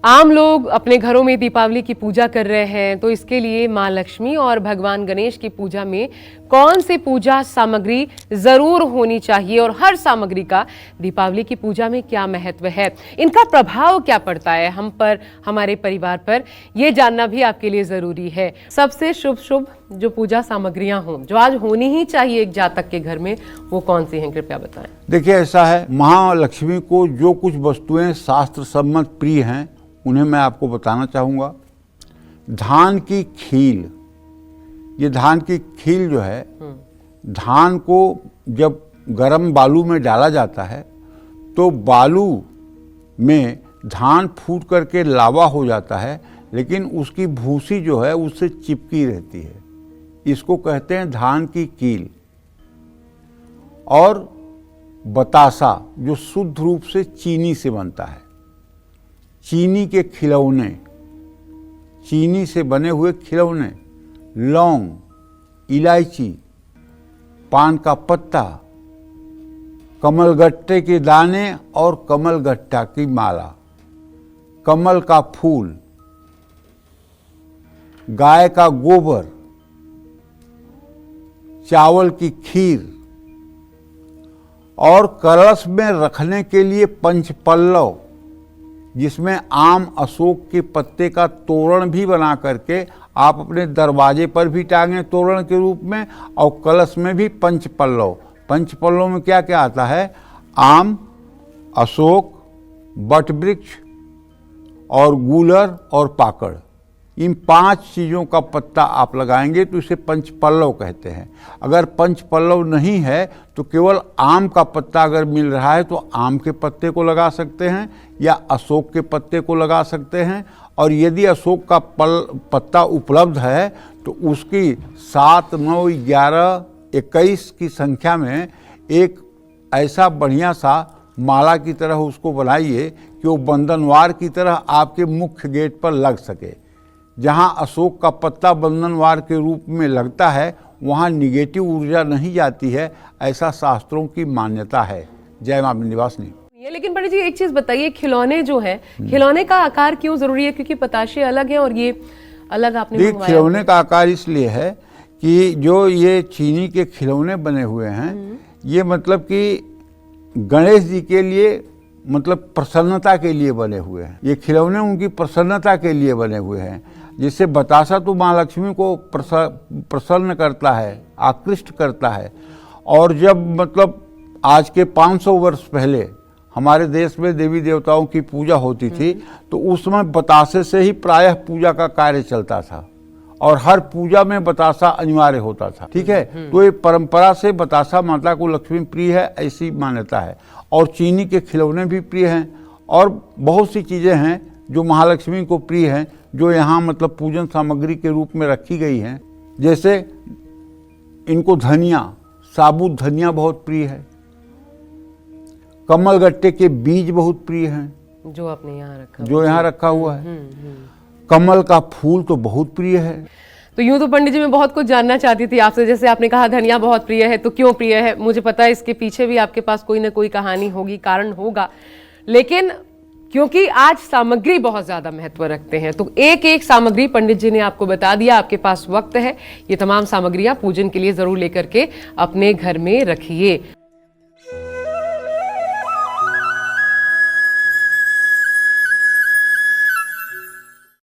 आम लोग अपने घरों में दीपावली की पूजा कर रहे हैं, तो इसके लिए मां लक्ष्मी और भगवान गणेश की पूजा में कौन सी पूजा सामग्री जरूर होनी चाहिए और हर सामग्री का दीपावली की पूजा में क्या महत्व है, इनका प्रभाव क्या पड़ता है हम पर, हमारे परिवार पर, ये जानना भी आपके लिए जरूरी है। सबसे शुभ जो पूजा सामग्रियां हों, जो आज होनी ही चाहिए एक जातक के घर में, वो कौन सी हैं, कृपया बताएं। देखिए, ऐसा है, महालक्ष्मी को जो कुछ वस्तुएं शास्त्र सम्मत प्रिय हैं उन्हें मैं आपको बताना चाहूँगा। धान की खील, ये धान की खील जो है, धान को जब गर्म बालू में डाला जाता है तो बालू में धान फूट करके लावा हो जाता है, लेकिन उसकी भूसी जो है उससे चिपकी रहती है। इसको कहते हैं धान की कील। और बतासा जो शुद्ध रूप से चीनी से बनता है, चीनी के खिलौने, चीनी से बने हुए खिलौने, लौंग, इलायची, पान का पत्ता, कमलगट्टे के दाने और कमलगट्टा की माला, कमल का फूल, गाय का गोबर, चावल की खीर और कलश में रखने के लिए पंचपल्लव, जिसमें आम अशोक के पत्ते का तोरण भी बना करके आप अपने दरवाजे पर भी टांगें तोरण के रूप में, और कलश में भी पंचपल्लव। पंचपल्लव में क्या क्या आता है? आम, अशोक, बटवृक्ष और गूलर और पाकड़। इन 5 चीज़ों का पत्ता आप लगाएंगे तो इसे पंचपल्लव कहते हैं। अगर पंचपल्लव नहीं है तो केवल आम का पत्ता अगर मिल रहा है तो आम के पत्ते को लगा सकते हैं या अशोक के पत्ते को लगा सकते हैं। और यदि अशोक का पत्ता उपलब्ध है तो उसकी 7, 9, 11, 21 की संख्या में एक ऐसा बढ़िया सा माला की तरह उसको बनाइए कि वो बंधनवार की तरह आपके मुख्य गेट पर लग सके। जहाँ अशोक का पत्ता बंधनवार के रूप में लगता है वहाँ निगेटिव ऊर्जा नहीं जाती है, ऐसा शास्त्रों की मान्यता है। जय मां विंध्यवासिनी। लेकिन पंडित जी एक चीज बताइए, खिलौने जो है, खिलौने का आकार क्यों जरूरी है? क्योंकि पताशे अलग हैं और ये अलग आपने मंगवाया। खिलौने का आकार इसलिए है कि जो ये चीनी के खिलौने बने हुए हैं, ये मतलब कि गणेश जी के लिए, मतलब प्रसन्नता के लिए बने हुए हैं। ये खिलौने उनकी प्रसन्नता के लिए बने हुए हैं। जिससे बतासा तो माँ लक्ष्मी को प्रसन्न करता है, आकृष्ट करता है। और जब मतलब आज के 500 वर्ष पहले हमारे देश में देवी देवताओं की पूजा होती थी तो उस समय बतासे से ही प्रायः पूजा का कार्य चलता था और हर पूजा में बतासा अनिवार्य होता था। ठीक है, तो ये परंपरा से बतासा माता को लक्ष्मी प्रिय है, ऐसी मान्यता है। और चीनी के खिलौने भी प्रिय हैं और बहुत सी चीज़ें हैं जो महालक्ष्मी को प्रिय हैं, जो यहाँ मतलब पूजन सामग्री के रूप में रखी गई हैं। जैसे इनको धनिया, साबुत धनिया बहुत प्रिय है, कमलगट्टे के बीज बहुत प्रिय हैं, जो आपने यहाँ रखा हुआ है। कमल का फूल तो बहुत प्रिय है। तो यूं तो पंडित जी मैं बहुत कुछ जानना चाहती थी आपसे। जैसे आपने कहा धनिया बहुत प्रिय है, तो क्यों प्रिय है? मुझे पता है इसके पीछे भी आपके पास कोई ना कोई कहानी होगी, कारण होगा। लेकिन क्योंकि आज सामग्री बहुत ज्यादा महत्व रखते हैं, तो एक एक सामग्री पंडित जी ने आपको बता दिया। आपके पास वक्त है, ये तमाम सामग्रियां पूजन के लिए जरूर लेकर के अपने घर में रखिए।